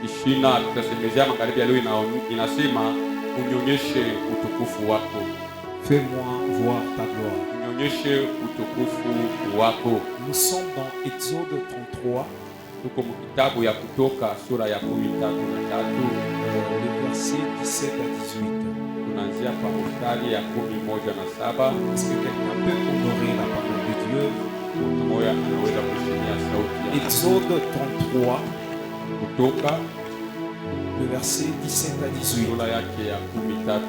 ishina tutasemezea magharibi ya leo inasema unyonyeshe utukufu wako. Fais-moi voir ta gloire. Unyonyeshe utukufu wako. Nous sommes dans Exode 33, Tuko mu kitabu ya Kutoka sura ya 13, le verset 17 à 18. tunaanzia kwa mstari ya 11 na 7. Est-ce que quelqu'un peut honorer la parole de Dieu? Mtu mmoja anaweza kushimia sauti ya Exode 33, Kutoka le verset 17 à 18. sura yake ya 13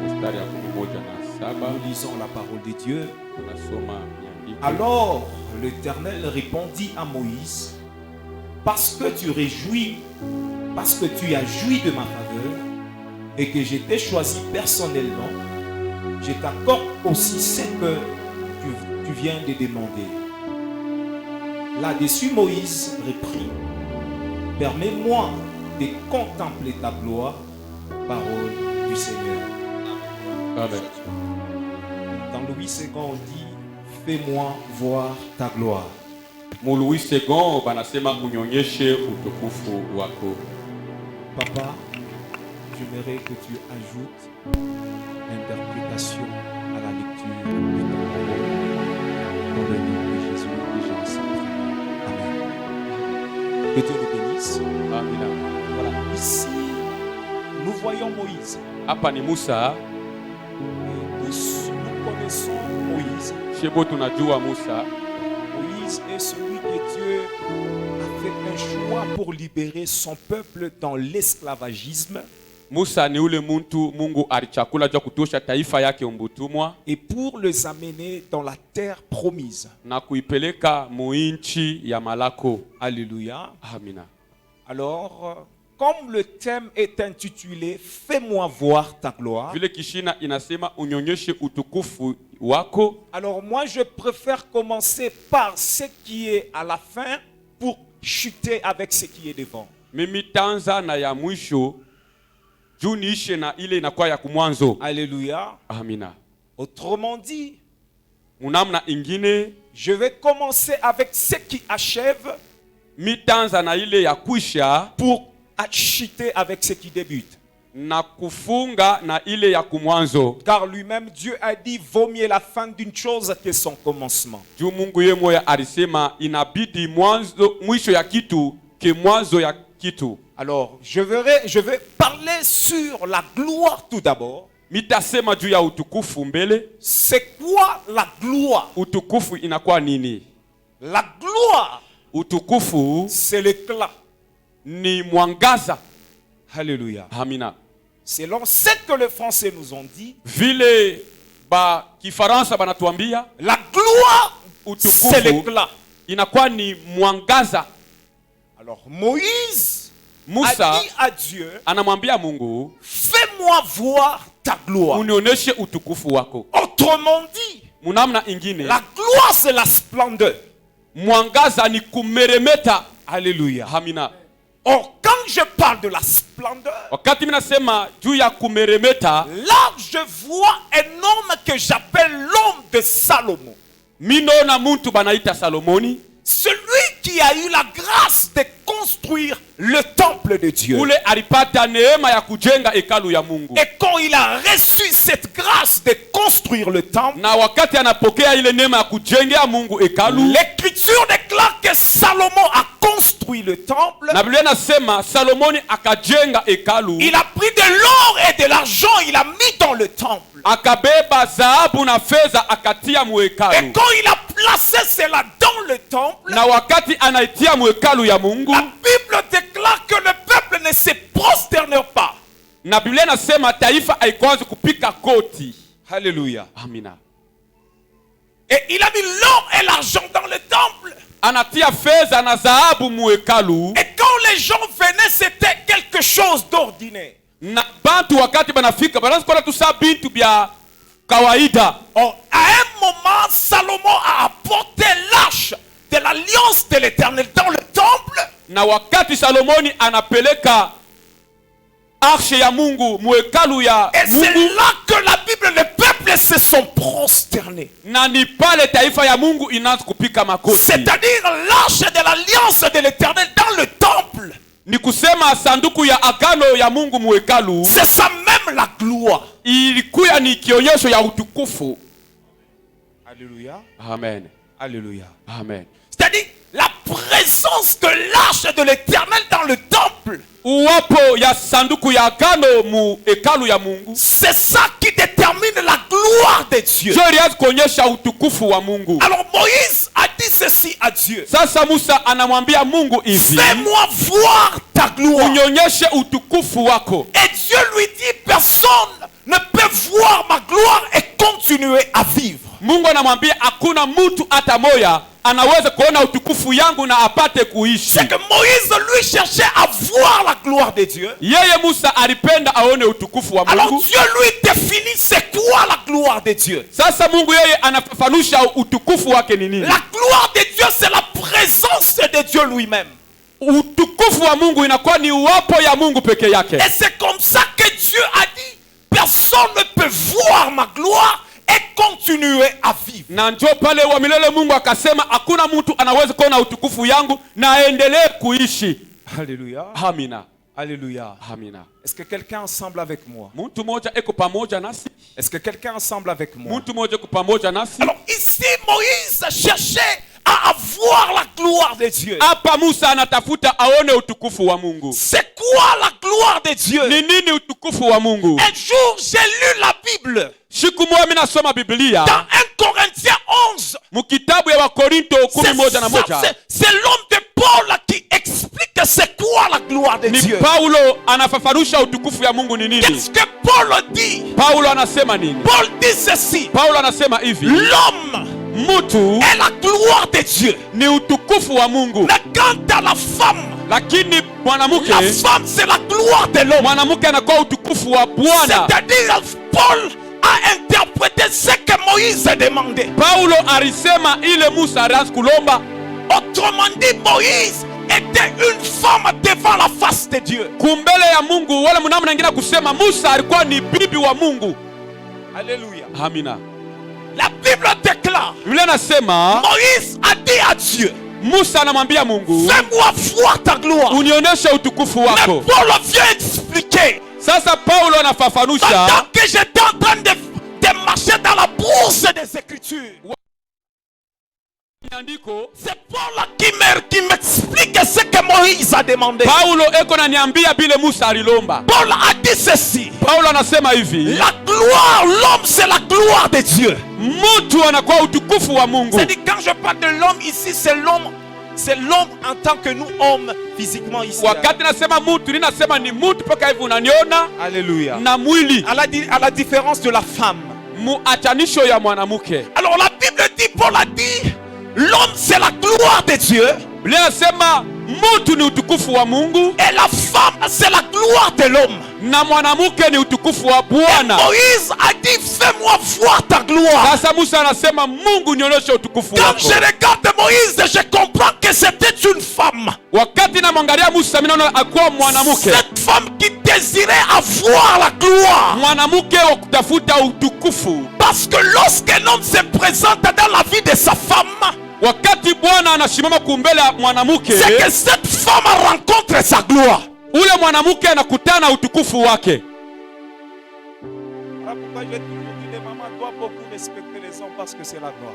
mstari ya 11 na 7. Nous lisons la parole de Dieu. Tunasoma nyandiko. Alors l'Éternel répondit à Moïse, parce que tu as joui de ma faveur et que je t'ai choisi personnellement, je t'accorde aussi ce que tu viens de demander. Là-dessus, Moïse reprit, permets-moi de contempler ta gloire, parole du Seigneur. Amen. Dans Louis II, on dit, fais-moi voir ta gloire. Mu Louis II banasema unyonyeshe utukufu wako. Papa, j'aimerais que tu ajoutes l'interprétation à la lecture de ta parole. Dans le nom de Jésus, les gens sont priés. Amen. Que Dieu nous bénisse. Amina. Voilà, ici, nous voyons Moïse. Hapa ni Musa. Et tous, nous connaissons Moïse. Shebo tunajua Musa. Moïse est celui que Dieu a fait un choix pour libérer son peuple dans l'esclavagisme Musa ni ule Mungu alichakula jua kutosha taifa yake umbutumwa et pour les amener dans la terre promise. na kuipeleka muinchi ya malako. Alléluia. Amina. Alors, comme le thème est intitulé « Fais-moi voir ta gloire », Vile kishina inasema unyonyeshe utukufu wako. alors moi je préfère commencer par ce qui est à la fin pour chuter avec ce qui est devant. Mimi tanza na ya mwisho juu niishe na ile inakuwa ya kumwanzo. Alléluia. Amina. Autrement dit, Munamna ingine je vais commencer avec ce qui achève mi tanza na ile ya kwisha pour chuter avec ce qui débute. na kufunga na ile ya kumwanzo. Car lui-même, Dieu a dit, vaut mieux la fin d'une chose que son commencement. Juu Mungu yeye moya alisema inabidi mwisho ya kitu ke mwanzo ya kitu. Alors, je vais parler sur la gloire tout d'abord. Mitasema juu ya utukufu mbele. C'est quoi la gloire? Utukufu inakuwa nini? La gloire, Utukufu c'est l'éclat. ni mwangaza. Alléluia. Amina. Selon ce que les Français nous ont dit, Vile ba Kifaransa banatuambia la gloire, c'est utukufu l'éclat. inakuwa ni mwangaza. Alors, Moïse Musa a dit à Dieu, anamwambia Mungu, fais-moi voir ta gloire. unionyeshe utukufu wako. Autrement dit, Munamna ingine la gloire, c'est la splendeur. mwangaza ni kumeremeta. Alléluia. Amina. Or, quand je parle de la splendeur, Wakati mimi nasema juu ya kumeremeta, là, je vois un homme que j'appelle l'homme de Salomon. minona muntu banaita Salomoni, Celui qui a eu la grâce de construire le temple de Dieu. ule alipata neema ya kujenga hekalu ya Mungu. Et quand il a reçu cette grâce de construire le temple, Na wakati anapokea ile neema ya kujengea Mungu hekalu, l'Écriture déclare que Salomon a construit le temple. na Biblia inasema Salomoni akajenga hekalu, Il a pris de l'or et de l'argent, il a mis dans le temple. akabeba dhahabu na fedha akatia mu Et hekalu. quand il a placé cela dans le temple, Na wakati anaitia mu hekalu ya Mungu, la Bible déclare que le peuple ne se prosterne pas. na Biblia inasema taifa haikuanza kupika koti. Alléluia. Amina. Et il a mis l'or et l'argent dans le temple. Anatia fedha na dhahabu mu hekalu, Et quand les gens venaient, c'était quelque chose d'ordinaire. na bantu wakati banafika banaanza kuona tu saa bintu bya kawaida. Or, à un moment, Salomon a apporté l'arche de l'alliance de l'Éternel dans le temple. Na wakati Salomoni anapeleka arshe ya Mungu mu hekalu ya Et c'est Mungu, là que la Bible, le peuple se sont prosternés. na ni pale taifa ya Mungu inaanza kupika makoti. C'est-à-dire l'arche de l'alliance de l'Éternel dans le temple. Ni kusema sanduku ya agano ya Mungu muhekalu. C'est ça même la gloire. Ilikuwa ni kionyesho ya utukufu. Alléluia. Amen. Alléluia. Amen. C'est-à-dire la présence de l'arche de l'Éternel dans le temple. Uwapo ya sanduku ya agano mu hekalu ya Mungu. C'est ça qui détermine la gloire de Dieu. Ilianza kuonyesha utukufu wa Mungu. Alors Moïse a dit ceci à Dieu. Sasa Musa anamwambia Mungu hivi. Fais-moi voir ta gloire. Unionyeshe utukufu wako. Et Dieu lui dit, personne ne peut voir ma gloire et continuer à vivre. Mungu anamwambia hakuna mtu hata moja anaweza kuona utukufu yangu na apate kuishi. C'est que Moïse lui cherchait à voir la gloire de Dieu. Yeye Musa alipenda aone utukufu wa Mungu. Alors Dieu lui définit c'est quoi la gloire de Dieu. Sasa Mungu yeye anafafanusha utukufu wake ni nini. La gloire de Dieu c'est la présence de Dieu lui-même. Utukufu wa Mungu inakuwa ni uwapo ya Mungu peke yake. Et c'est comme ça que Dieu a dit, personne ne peut voir ma gloire et continuer à vivre. Na njoo pale wa milele Mungu akasema hakuna mtu anaweza kuona utukufu yangu na aendelee kuishi. Alléluia. Amina. Alléluia. Amina. Est-ce que quelqu'un ensemble avec moi? Mtu mmoja eko pamoja nasi. Est-ce que quelqu'un ensemble avec moi? Mtu mmoja eko pamoja nasi. Alors ici Moïse cherchait à avoir la gloire de Dieu. Hapa Musa anatafuta aone utukufu wa Mungu. C'est quoi la gloire de Dieu? Ni nini utukufu wa Mungu? Un jour j'ai lu la Bible. Siku moja mimi nasoma Biblia. Dans 1 Corinthiens 11. Mkitabu ya Wakorinto 11:1. C'est l'homme de Paul qui explique c'est quoi la gloire de Dieu. Ni Paulo anafafanusha utukufu ya Mungu ni nini. Qu'est-ce que Paul dit? Paulo anasema nini? Paul dit ceci. Paulo anasema hivi. L'homme Mtu est la gloire de Dieu. ni utukufu wa Mungu. Mais quant à la femme, Lakini mwanamke, la femme c'est la gloire de l'homme. mwanamke anakuwa utukufu wa Bwana. C'est-à-dire Paul a interprété ce que Moïse a demandé. Paulo alisema ile Musa alianza kulomba. Autrement dit, Moïse était une femme devant la face de Dieu. Kumbele ya Mungu, wala mnamna nyingine kusema Musa alikuwa ni bibi wa Mungu. Alléluia. Amina. La Bible déclare, Biblia nasema Moïse a dit à Dieu, Musa anamwambia Mungu, fais-moi voir ta gloire. unionyeshe utukufu Mais wako. Paul vient expliquer. Sasa Paulo anafafanusha. Pendant que j'étais en train de marcher dans la bourse des Écritures, c'est Paul qui m'explique ce que Moïse a demandé. Paulo eko naniambia bile Musa alilomba. Paul a dit ceci. Paulo anasema hivi. La gloire, l'homme c'est la gloire de Dieu. Mtu anakuwa utukufu wa Mungu. C'est-à-dire quand je parle de l'homme ici, c'est l'homme en tant que nous hommes physiquement ici. Wakati nasema mtu, ninasema ni mtu paka hivi unaniona. Alléluia. Na mwili. À la différence de la femme. Muachanisho ya mwanamke. Alors la Bible dit, Paul a dit, l'homme c'est la gloire de Dieu. Biblia inasema mtu ni utukufu wa Mungu. Et la femme c'est la gloire de l'homme. Na mwanamke ni utukufu wa Bwana. Moïse a dit, fais-moi voir ta gloire. Sasa Musa anasema Mungu nionyeshe utukufu Quand wako. je regarde Moïse, je comprends que c'était une femme. Wakati namwangalia Musa mimi naona akuwa mwanamke. Cette femme qui désirait avoir la gloire. Mwanamke wa kutafuta utukufu. Parce que lorsqu'un homme se présente dans la vie de sa femme, wakati Bwana anasimama kumbele ya mwanamke, c'est que cette femme rencontre sa gloire. Ule mwanamke anakutana utukufu wake. Voilà pourquoi j'ai toujours dit, les mamans doivent beaucoup respecter les hommes parce que c'est la gloire.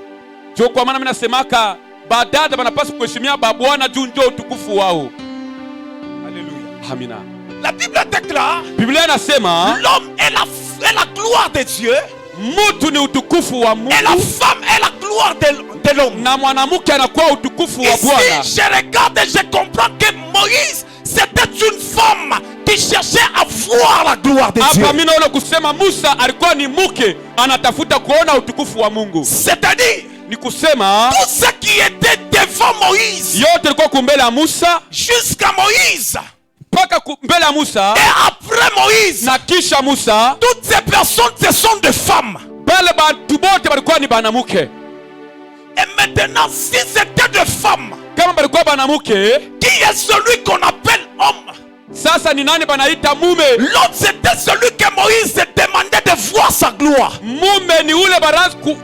Jo kwa maana mimi nasemaka badada wanapaswa kuheshimia babwana juu ndio utukufu wao. Alléluia. Amina. La Bible déclare, Biblia inasema l'homme est la gloire de Dieu. Mtu ni utukufu wa Mungu. Et la femme est la gloire de l'homme. Na mwanamke anakuwa utukufu wa Bwana. Ici, je regarde et je comprends que Moïse, c'était une femme qui cherchait à voir la gloire de Dieu. Hapa mimi naona kusema Musa alikuwa ni mke anatafuta kuona utukufu wa Mungu. C'est-à-dire, ni kusema tout ce qui était devant Moïse, yote ilikuwa kumbele ya Musa, jusqu'à Moïse, mpaka mbele ya Musa, et après Moïse, na kisha Musa, toutes ces personnes ce sont des femmes. Bale bantu bote balikuwa ni banamuke. Et maintenant, si c'était des femmes, kama balikuwa banamuke, qui est celui qu'on appelle homme? Sasa sasa ni nani banaita mume? L'autre, c'était celui que Moïse demandait de voir sa gloire. Mume ni ule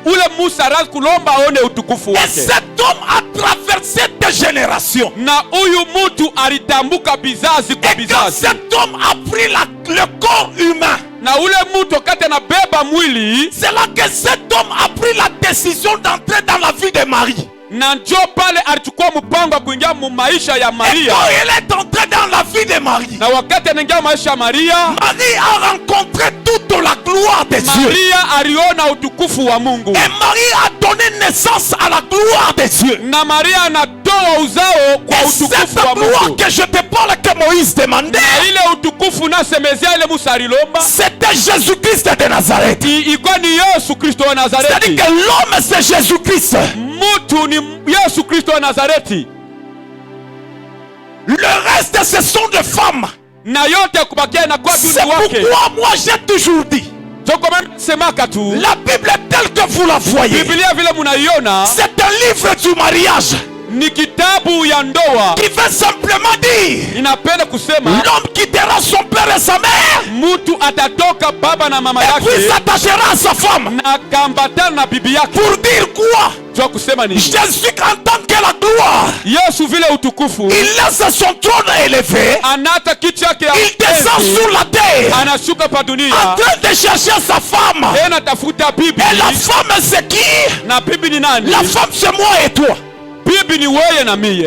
ule Musa raz kulomba aone utukufu Et wake. cet homme a traversé des générations. Na huyu mtu alitambuka bizazi kwa Et quand bizazi. cet homme a pris le corps humain, Na ule mtu wakati anabeba mwili, c'est là que cet homme a pris la décision d'entrer dans la vie de Marie. na njo pale alichukua mpango wa kuingia mu maisha ya Et Maria. quand il est entré dans la vie de Marie, Na wakati anaingia maisha ya Maria, Marie a rencontré toute la gloire de Dieu. Maria aliona utukufu wa Mungu. Et Marie a donné naissance à la gloire de Dieu. Na Maria anatoa uzao kwa Et utukufu cette wa gloire Mungu. que je te parle, que Moïse demandait, Na ile utukufu nasemezea ile Musa alilomba, c'était Jésus-Christ de Nazareth. ilikuwa ni Yesu Kristo wa C'est-à-dire Nazareti. que l'homme, c'est Jésus-Christ. Mtu ni Yesu Kristo wa Nazareti. Le reste, ce sont des femmes. Na yote kubakia na kwa C'est duni wake. pourquoi moi j'ai toujours dit, Soko mimi semaka tu. la Bible telle que vous la voyez, Biblia vile munaiona c'est un livre du mariage ni kitabu ya ndoa. qui veut simplement dire, Inapenda kusema l'homme quittera son père et sa mère mtu atatoka baba na mama et puis yake s'attachera à sa femme. na kambatana na bibi yake. Pour dire quoi? Jua kusema nini? Jésus, en tant que la gloire, Yesu vile utukufu il laisse son trône élevé, anata kichwa yake ya il descend enzi, sur la terre anashuka pa dunia, en train de chercher sa femme. yeye anatafuta bibi. Et la femme, c'est qui? Na bibi ni nani? La femme, c'est moi et toi. Bibi ni wewe na mie.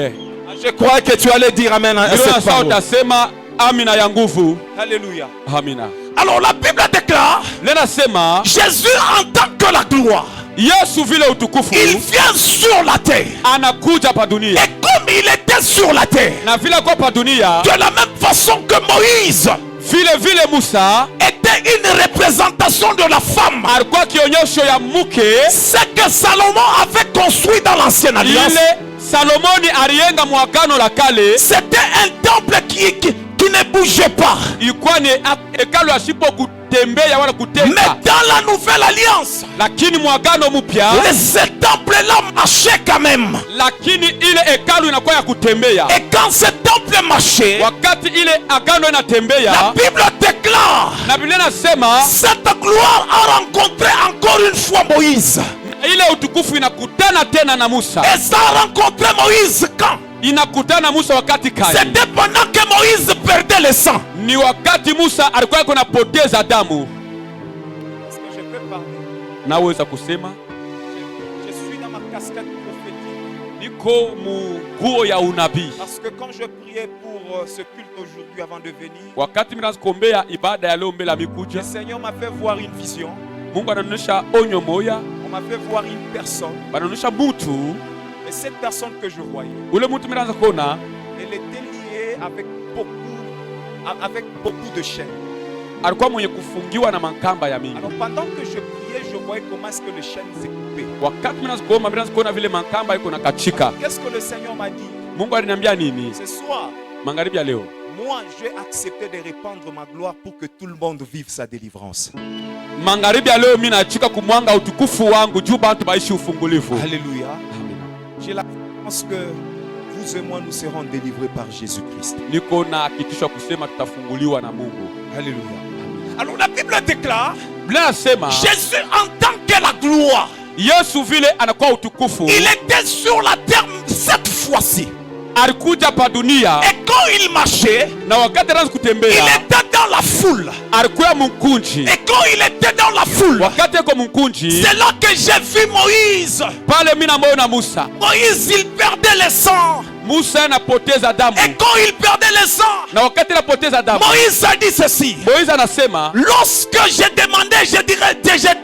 Je crois que tu allais dire amen à Ndio cette sasa parole. utasema amina ya nguvu. Alléluia. Amina. Alors la Bible déclare, Lenasema Jésus en tant que la gloire, Yesu vile utukufu il vient sur la terre. anakuja pa dunia. Et comme il était sur la terre, Na vile kwa pa dunia, de la même façon que Moïse vile Musa était une représentation de la femme, alikuwa kionyesho ya mke. ce que Salomon avait construit dans l'ancienne alliance, Ile Salomoni aliyenga mwagano la kale c'était un temple qui ne bougeait pas. ilikuwa ni hekalu asipo kutembea wala Mais kuteka, dans la nouvelle alliance, lakini mwagano mpya, ce temple-là marchait quand même. lakini ile hekalu inakuwa ya kutembea. Et quand ce temple marchait, Wakati ile agano la inatembea, Bible déclare, na Biblia inasema cette gloire a rencontré encore une fois Moïse. ile utukufu inakutana tena na Musa. Et ça a rencontré Moïse quand? Inakutana na Musa wakati kani? C'était pendant que Moïse perdait le sang. Ni wakati Musa alikuwa yuko napoteza damu. Est-ce que je peux parler? Naweza kusema Je suis dans ma casquette prophétique. niko munguo ya unabii. Parce que quand je priais pour ce culte aujourd'hui avant de venir, Wakati minakombea ibada ya leo mbele ya le mikuja, Seigneur m'a fait voir une vision. Mungu ananionyesha onyo moya, On m'a fait voir une personne. ananionyesha mtu. Et cette personne que je voyais, Ule mtu minaanza kuona elle était liée avec beaucoup de chaînes. alikuwa mwenye kufungiwa na mankamba ya mingi. Alors pendant que je priais, je voyais comment est-ce que les chaînes s'écoupaient. Wakati minaanza kuona vile mankamba iko na kachika. Qu'est-ce que le Seigneur m'a dit? Mungu aliniambia nini? Ce soir, Magharibi ya leo, moi, j'ai accepté de répandre ma gloire pour que tout le monde vive sa délivrance. magharibi ya leo mimi nachika kumwanga utukufu wangu juu bantu baishi ufungulivu. Alléluia. Amina. J'ai la confiance que vous et moi, nous serons délivrés par Jésus-Christ. Niko na hakikisho kusema tutafunguliwa na Mungu. Alléluia. Alors la Bible déclare, Biblia inasema Jésus en tant que la gloire, Yesu vile anakuwa utukufu, il était sur la terre cette fois-ci. alikuja pa dunia Et quand il marchait, na wakati anaanza il kutembea était dans la foule. alikuwa mkunji. Et quand il était dans la foule, Wakati yuko mkunji, c'est là que j'ai vu Moïse. pale mimi namuona Musa. Moïse, il perdait le sang. Musa anapoteza damu, Et quand il perdait le sang, na wakati anapoteza damu, Moïse a dit ceci. Moize anasema Lorsque j'ai demandé, je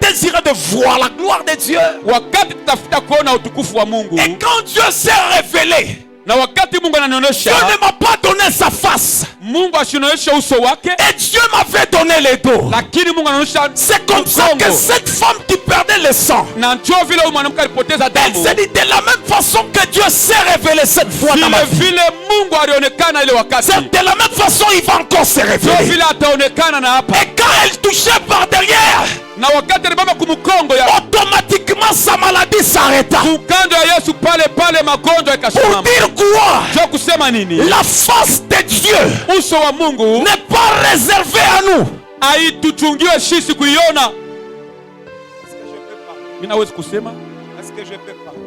désirais de voir la gloire de Dieu. wakati tutafuta kuona utukufu wa Mungu, Et quand Dieu s'est révélé, na wakati Mungu Dieu ananionyesha, ne m'a pas donné sa face. Mungu ashinionyesha uso wake, Et Dieu m'avait donné les dos. lakini Mungu anaonyesha C'est comme ça que mkongo. cette femme qui perdait le sang, Na njoo vile huyu mwanamke alipoteza elle damu, s'est dit de la même façon que Dieu s'est révélé cette fois dans ma vile vie. vile Mungu alionekana ile wakati, C'est de la même façon il va encore se njoo révéler. vile ataonekana na hapa. Et quand elle touchait par derrière, Na wakati alibaba kumkongo ya automatiquement sa maladie s'arrêta. kukando ya Yesu, pale pale magonjwa Pour ikasimama. dire quoi? Njoo kusema nini? La face de Dieu uso wa Mungu n'est pas réservé à nous. haituchungiwe sisi kuiona. Est-ce que je peux parler? Mimi naweza kusema Est-ce que je peux parler?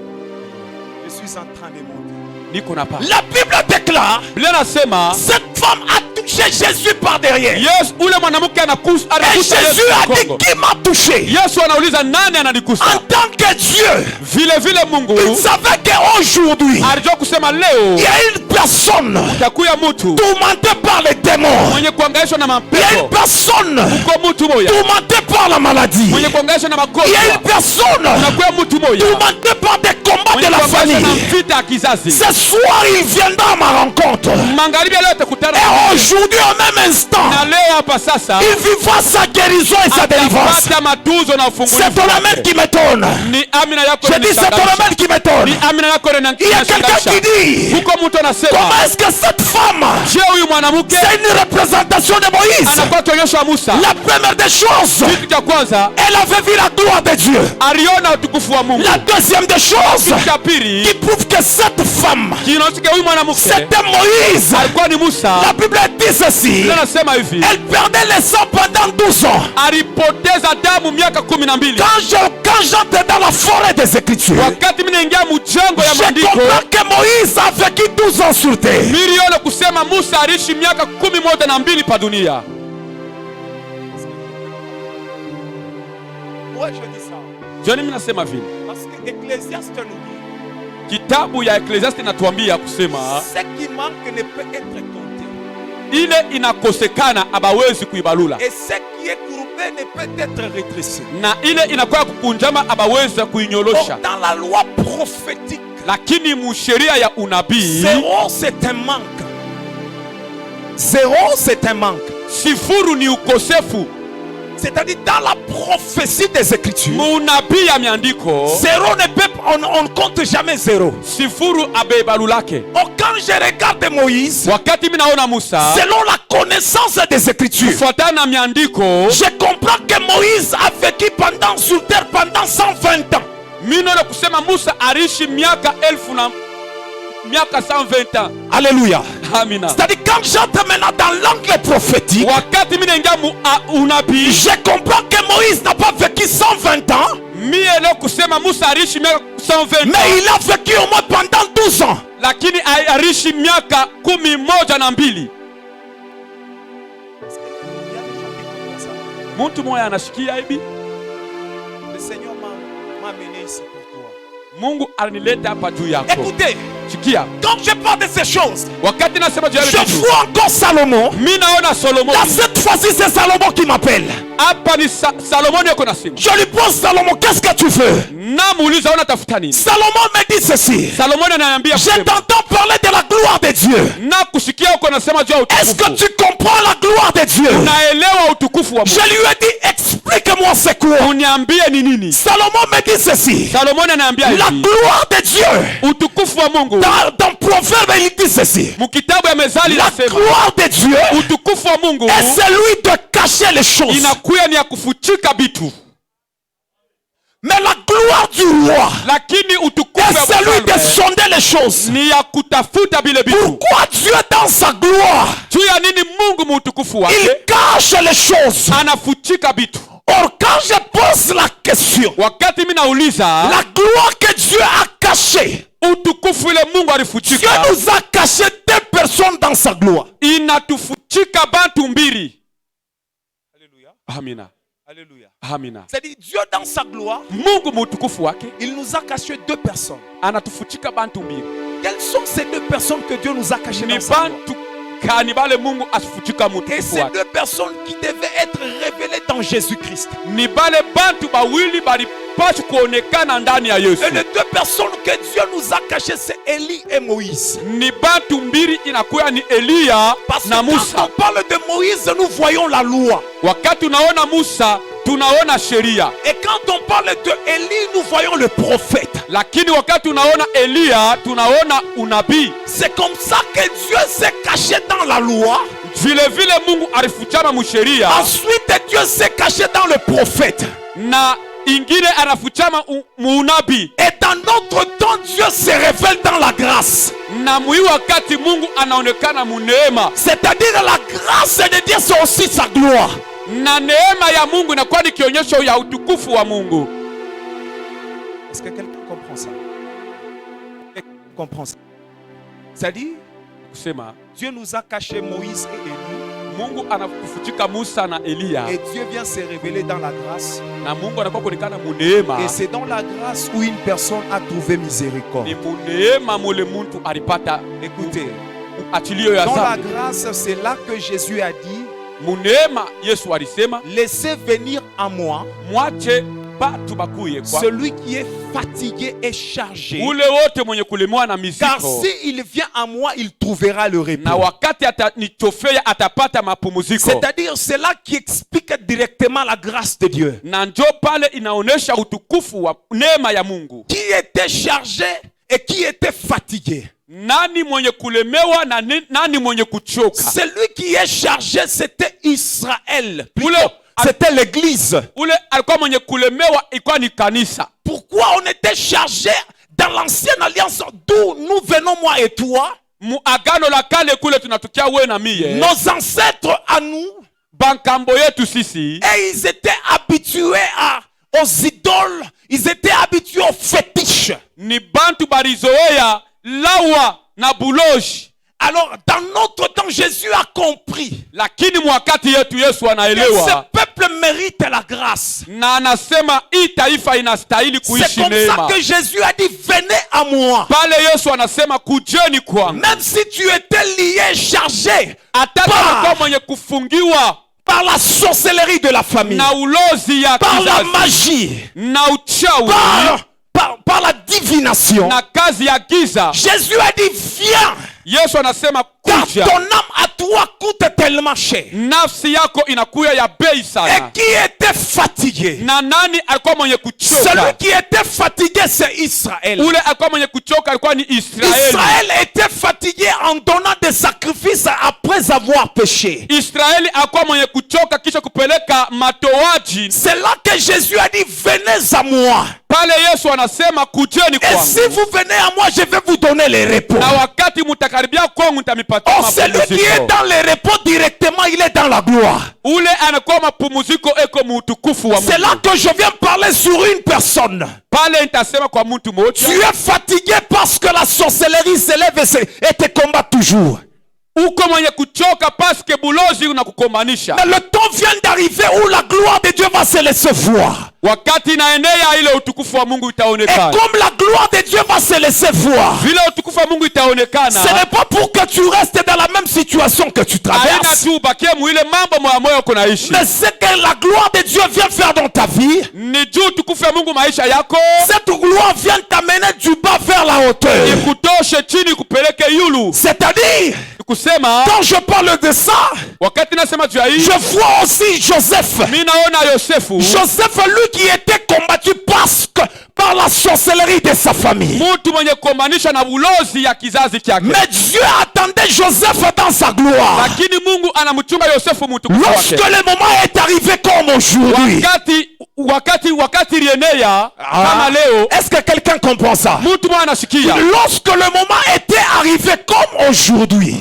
Je suis en train de monter. niko na pa. La Bible déclare, Biblia nasema cette femme a touché Jésus par derrière. Yesu ule mwanamke anakusa Et Yesu Jésus a dit, mgongo. qui m'a touché? Yesu anauliza nani En ananigusa? tant que Dieu, Vile vile Mungu il savait qu'aujourd'hui, alijua kusema il leo y a une personne takuya mtu tourmentée par les démons. mwenye kuangaishwa na Il y a une mapepo. personne Kwa mtu moya tourmentée par la maladie. mwenye kuangaishwa na Il y a magonjwa. une personne Nakuya mtu moya tourmentée par des combats mwenye de la kuangaishwa na famille. vita ya kizazi. Ce soir, il viendra à ma rencontre. Magharibi leo atakutana Et aujourd'hui, au même instant, na leo hapa sasa il vivra sa guérison et sa délivrance. atapata matuzo na C'est ufungulivu. ton amen qui m'étonne. Ni amina yako Je dis, c'est ton inanishangaza. amen qui m'étonne. Ni amina yako Il y a quelqu'un qui dit, huko mtu anasema comment est-ce que cette femme, je huyu mwanamke c'est une représentation de Moïse? anakuwa tuonyesho wa Musa. La première des choses, Kitu cha kwanza elle avait vu la gloire de Dieu. aliona utukufu wa Mungu. La deuxième des choses, Kitu cha pili qui prouve que cette femme, kinaonyesha huyu mwanamke c'était Moïse. alikuwa ni Musa. La Bible dit ceci. Biblia nasema hivi, Elle perdait le sang pendant 12 ans. alipoteza damu miaka 12. Quand j'entre dans la forêt des Écritures, Wakati mimi naingia mjengo ya je maandiko, comprends que Moïse a vécu 12 ans sur terre. milioni kusema Musa aliishi miaka 12 pa dunia. Ouais, je dis ça. Joni mimi nasema vile. Parce que Ecclésiaste nous dit, Kitabu ya Ecclesiastes inatuambia kusema ce qui manque ne peut être compté. ile inakosekana abawezi kuibalula Et ce qui est courbé ne peut être rétréci. na ile inakuwa kukunjama abawezi Or, kuinyolosha, dans la loi prophétique, lakini musheria ya unabii zéro c'est un manque. Zéro c'est un manque. sifuru ni ukosefu. C'est-à-dire dans la prophétie des Écritures, Munabii ya miandiko zéro ne peut, on ne compte jamais zéro. sifuru abeibalulake. Or, quand je regarde Moïse, Wakati mimi naona Musa selon la connaissance des Écritures, kufuatana na miandiko, je comprends que Moïse a vécu sur terre pendant 120 ans. mimi naona kusema Musa aliishi miaka 120 ans. Alléluia. Amina. C'est-à-dire quand j'entre maintenant dans l'angle prophétique, Wakati mimi naingia unabii, je comprends que Moïse n'a pas vécu 120 ans, mimi leo kusema Musa aliishi miaka 120 mais il a vécu au moins pendant 12 ans. lakini aliishi miaka 12. Mtu mmoja anashikia hivi, Le Seigneur m'a amené ici pour toi. Mungu alinileta hapa juu yako. Écoutez, Sikia, quand je parle de ces choses, wakati nasema juu ya je vitu, vois encore Salomon. mimi naona Solomon. Là, cette fois-ci, c'est Salomon qui m'appelle. Hapa ni Salomon yuko na simu. Je lui pose, Salomon, qu'est-ce que tu veux? Namuuliza unatafuta nini? Salomon me dit ceci. Salomon ananiambia Je kusema, t'entends parler de la gloire de Dieu. na kusikia uko nasema juu ya Est-ce que utukufu. tu comprends la gloire de Dieu? Unaelewa utukufu wa Mungu? Je lui ai dit, explique-moi c'est quoi. Uniambie ni nini? Salomon me dit ceci. Salomon ananiambia La hivi, gloire de Dieu. utukufu wa Mungu. Dans Proverbe, il dit ceci. Mkitabu ya Mezali La nasema gloire de Dieu utukufu wa Mungu est celui de cacher les choses. inakuya ni ya kufuchika vitu, Mais la gloire du roi lakini utukufu est wa celui de mfalme sonder les choses. ni ya kutafuta vile vitu. Pourquoi Dieu dans sa gloire, Juu ya nini Mungu muutukufu il wake cache les choses? anafuchika vitu? Or, quand je pose la question, Wakati mimi nauliza la gloire que Dieu a cachée, utukufu ile Mungu Dieu alifuchika, nous a caché 2 personnes dans sa gloire. inatufuchika bantu mbili. Alléluia. Amina, Alléluia. amina. C'est-à-dire Dieu dans sa gloire, Mungu muutukufu wake il nous a caché 2 personnes. anatufuchika bantu mbili. Quelles sont ces 2 personnes que Dieu nous a cachées Ni dans sa gloire? bantu kani bale Mungu asifuchika Et muutukufu ces wake? 2 personnes qui devaient être révélées dans Jésus-Christ. Ni bale bantu bawili balipaswa kuonekana ndani ya Yesu. Et les 2 personnes que Dieu nous a cachées, c'est Élie et Moïse. Ni bantu mbili inakuya ni Eliya Parce que na quand Musa. on parle de Moïse, nous voyons la loi. Wakati unaona Musa tunaona sheria, Et quand on parle de Élie, nous voyons le prophète. lakini wakati unaona Eliya tunaona unabii. C'est comme ça que Dieu s'est caché dans la loi. Vile vile Mungu alifuchama musheria Ensuite, Dieu s'est caché dans le prophète. na ingine anafuchama muunabii. Et dans en notre temps, Dieu se révèle dans la grâce. Na mwi wakati Mungu anaonekana muneema. C'est-à-dire la grâce de Dieu, c'est aussi sa gloire. Na neema ya Mungu inakuwa ni kionyesho ya utukufu wa Mungu. Est-ce que quelqu'un comprend ça? Quelqu'un comprend ça? C'est-à-dire, Kusema Dieu nous a caché Moïse et Élie. Mungu anakufutika Musa na Elia. Et Dieu vient se révéler dans la grâce. Na Mungu anakuwa kuonekana muneema. Et c'est dans la grâce où une personne a trouvé miséricorde. Ni muneema mule muntu alipata. Écoutez, Achilio ya dans la zambi. grâce, c'est là que Jésus a dit, Muneema Yesu alisema laissez venir à moi mwache batu bakuye kwa celui qui est fatigué et chargé. ule wote mwenye kulemewa na Car mizigo, s'il vient à moi, il trouvera le repos. na wakati atanichofea atapata mapumziko. C'est-à-dire, c'est là qui explique directement la grâce de Dieu. Na njo pale inaonesha utukufu wa neema ya Mungu. Qui était chargé et qui était fatigué. Nani mwenye kulemewa na nani mwenye kuchoka? Celui qui est chargé, c'était Israël. Ule C'était l'église. ule alikuwa mwenye kulemewa ilikuwa ni kanisa. Pourquoi on était chargé dans l'ancienne alliance d'où nous venons, moi et toi? Mu agano la kale kule tunatukia wewe na mie. Nos ancêtres à nous, Bankambo yetu sisi. et ils étaient habitués aux idoles, ils étaient habitués aux fétiches. Ni bantu barizoea lawa na buloji. Alors, dans notre temps, Jésus a compris Lakini mwakati yetu Yesu que anaelewa. ce peuple mérite la grâce. Na anasema hii taifa inastahili C'est kuishi comme ça neema. que Jésus a dit, venez à moi. Pale Yesu anasema kujeni kwangu. Même si tu étais lié, chargé Hata kama mwenye kufungiwa par la sorcellerie de la famille, na ulozi ya par la kizazi, magie, na uchawi par la divination, na kazi ya giza, Jésus a dit, viens, Yesu anasema car kuja. ton âme à toi coûte tellement cher. Nafsi yako inakuya ya bei Et sana. qui était fatigué? Na nani alikuwa mwenye Celui kuchoka? qui était fatigué, c'est Israël. Ule alikuwa mwenye kuchoka alikuwa ni Israeli. Israël était fatigué en donnant des sacrifices après avoir péché. Israeli alikuwa mwenye kuchoka kisha kupeleka matoaji. C'est là que Jésus a dit, venez à moi. Pale Yesu anasema kujeni Et kwangu. si vous venez à moi, je vais vous donner les repos. Na wakati mutakaribia kwangu nitamipatia Or, celui qui est mapumziko. dans les repos directement, il est dans la gloire. Ule anakuwa mapumziko eko mutukufu wa C'est là Mungu. que je viens parler sur une personne. Pale nitasema kwa mtu mmoja. Tu es fatigué parce que la sorcellerie s'élève et te combat toujours. Uko mwenye kuchoka paske bulozi unakukombanisha. Mais le temps vient d'arriver où la gloire de Dieu va se laisser voir. Wakati inaenea ile utukufu wa Mungu Et itaonekana. comme la gloire de Dieu va se laisser voir, Vile utukufu wa Mungu ce itaonekana. n'est pas pour que tu restes dans la même situation que tu Haina traverses. tu ubakie mwile mambo moya moya kunaishi. Mais c'est que la gloire de Dieu vient faire dans ta vie. Ni juu utukufu wa Mungu maisha yako. Cette gloire vient t'amener du bas vers la hauteur. Ikutoshe chini kupeleke yulu. C'est-à-dire, Kusema quand je parle de ça, wakati nasema juu ya hii, je vois aussi Joseph. mimi naona Yosefu. Joseph, lui qui était combattu par la sorcellerie de sa famille. Mtu mwenye kukombanisha na ulozi ya kizazi chake. Mais Dieu attendait Joseph dans sa gloire. Lakini Mungu anamchunga Yosefu mtukufu Lorsque wake. le moment est arrivé comme aujourd'hui. Wakati ilienea kama leo, Est-ce que quelqu'un comprend ça? mtu mwana anasikia. Lorsque le moment était arrivé comme aujourd'hui.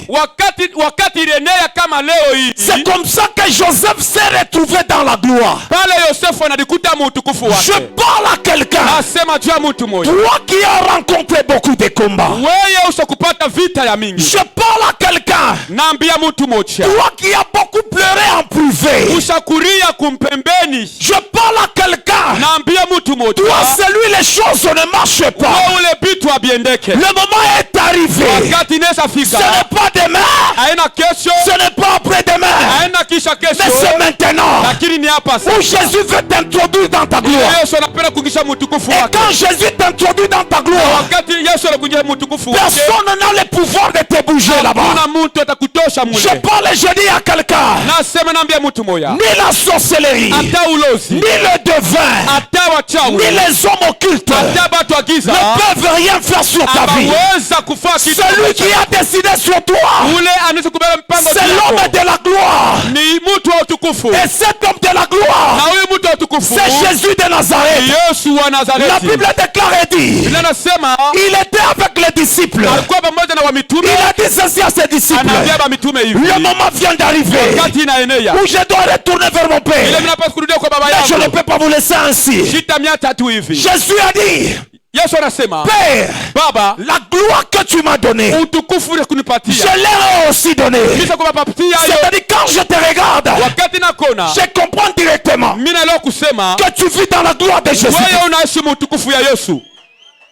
Wakati ilienea kama leo hii. C'est comme ça que Joseph s'est retrouvé dans la gloire. Pale Yosefu anadikuta mtukufu Je wake. parle à quelqu'un. Nasema juu ya mtu mmoja. Toi qui as rencontré beaucoup de combats. Wewe usakupata vita ya mingi. Je parle à quelqu'un. Naambia mtu mmoja. Toi qui as beaucoup pleuré en privé. Ushakuria kumpembeni. Je parle à quelqu'un. Naambia mtu mmoja. Toi, c'est lui, les choses ne marchent pas. Wewe ule bitu abiendeke. Le moment est arrivé. Wakati inaweza Ce fika. n'est pas demain. Haina kesho. Ce n'est pas après-demain. Haina kisha Mais kesho. c'est maintenant. Lakini ni hapa Où sasa. Jésus veut t'introduire dans ta gloire. Yesu anapenda kuingisha mtukufu Et wake. quand Jésus t'introduit dans ta gloire, Wakati Yesu anakuingia mtukufu wake. personne n'a le pouvoir de te bouger là-bas. Hakuna mtu atakutosha Je mule. parle et je dis à quelqu'un, Nasema naambia mtu moya. ni la sorcellerie, Hata ulozi. ni le devin, Hata ni wachawi. les hommes occultes Hata batu wa giza. ne peuvent rien faire sur ta vie. Hawaweza kufaa kitu. Celui qui a décidé sur toi, Ule anaweza kubeba mpango c'est yako. l'homme de la gloire. Ni mtu wa utukufu. Et cet homme de la gloire Na huyu mtu wa utukufu utukufu c'est Jésus de Nazareth. Yesu wa La Nazareti. Bible déclare et dit, Biblia inasema il était avec les disciples. alikuwa pamoja na wamitume, Il a dit ceci à ses disciples. anaambia bamitume hivi, Le moment vient d'arriver wakati inaenea où je dois retourner vers mon ile Père. mnapaswa kurudia kwa baba Mais je ne yangu. peux pas vous laisser ainsi. Shita 300 hivi. Jésus a dit, Yesu anasema Père, Baba, la gloire que tu m'as donnée, utukufu ule je kunipatia l'ai aussi donnée. kisha kuwapatia hiyo. C'est-à-dire quand je te regarde, Wakati nakona je comprends directement mimi naelewa kusema que tu vis dans la gloire de Jésus. wewe unaishi utukufu ya Yesu.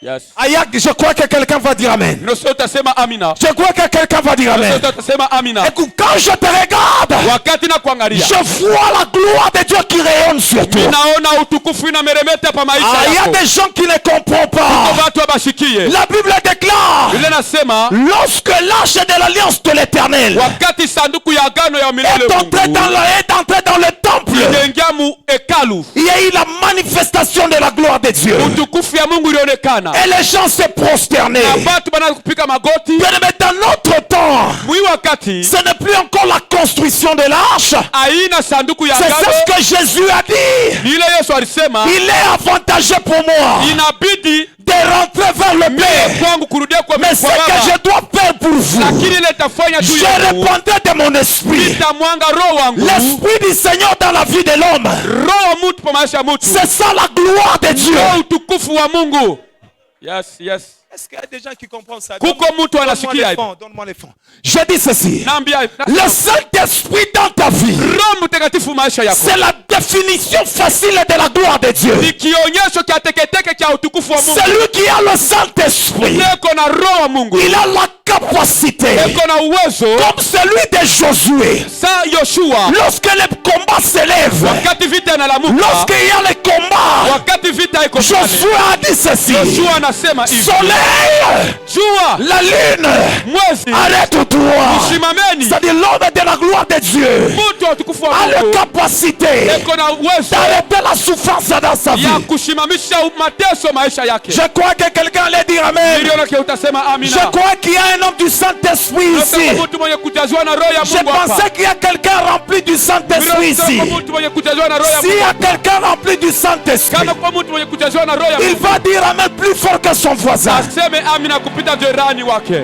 Yes. Ayak, je crois que quelqu'un va dire Amen. Noso utasema amina. Je crois que quelqu'un va dire Amen. Noso utasema amina. Écoute, quand je te regarde, Wakati na kuangalia je vois la gloire de Dieu qui rayonne sur toi. ninaona utukufu inameremeta pa maisha Il y a yako. des gens qui ne comprennent Kwa pas. watu wabashikie. La Bible déclare, Ile nasema lorsque l'arche de l'alliance de l'Éternel wakati sanduku ya agano ya milele est entrée dans le temple, inaingia mu hekalu, il y a eu la manifestation de la gloire de Dieu. utukufu ya Mungu ilionekana. Et les gens se prosternaient. Na watu bana kupika magoti. Bien aimé, dans notre temps, Mwi wakati ce n'est plus encore la construction de l'arche. aina sanduku ya C'est agano. ce que Jésus a dit. Ni ile Yesu alisema Il est avantageux pour moi inabidi de rentrer vers le Père. kwangu kurudia kwa Mais ce kwa que Baba. je dois faire pour vous, Lakini ile itafanya tu je yangu. répandrai de mon esprit. Nitamwanga roho wangu. L'esprit du Seigneur dans la vie de l'homme. Roho mtu pa maisha ya mtu. C'est ça la gloire de Dieu. Ndio utukufu wa Mungu. Yes, yes. Est-ce qu'il y a des gens qui comprennent ça? Kuko mtu anasikia hivi. Donne-moi les fonds. Je dis ceci. Naambia Le Saint-Esprit dans ta vie, Roho Mtakatifu maisha yako. c'est la définition facile de la gloire de Dieu. Ni kionyesho cha teketeke cha utukufu wa Mungu. Celui qui a le Saint-Esprit, Niko na roho wa Mungu. il a la capacité, Niko na uwezo comme celui de Josué. sa Yoshua. Lorsque le combat s'élève, Wakati vita inalamuka. lorsqu'il y a le combat, Wakati vita iko pale. Josué a dit ceci. Yoshua anasema hivi. Soleil, Jua, la lune, mwezi, arrête-toi. simameni. C'est-à-dire l'homme de la gloire de Dieu Mtu wa utukufu wa a la Mungu. capacité Niko na uwezo d'arrêter la souffrance dans sa vie. ya kushimamisha mateso maisha yake. Je crois que quelqu'un allait dire Amen. Niliona ke utasema Je amina. crois qu'il y a un homme du Saint-Esprit ici. Ndio mtu mwenye kujazwa na roho ya Je Mungu hapa. pensais qu'il y a quelqu'un rempli du Saint-Esprit ici. Ndio mtu mwenye kujazwa na roho ya S'il y Mungu. a quelqu'un rempli du Saint-Esprit, Kama kwa mtu mwenye kujazwa na roho ya il Mungu. va dire Amen plus fort que son voisin. Aseme amina kupita jirani wake.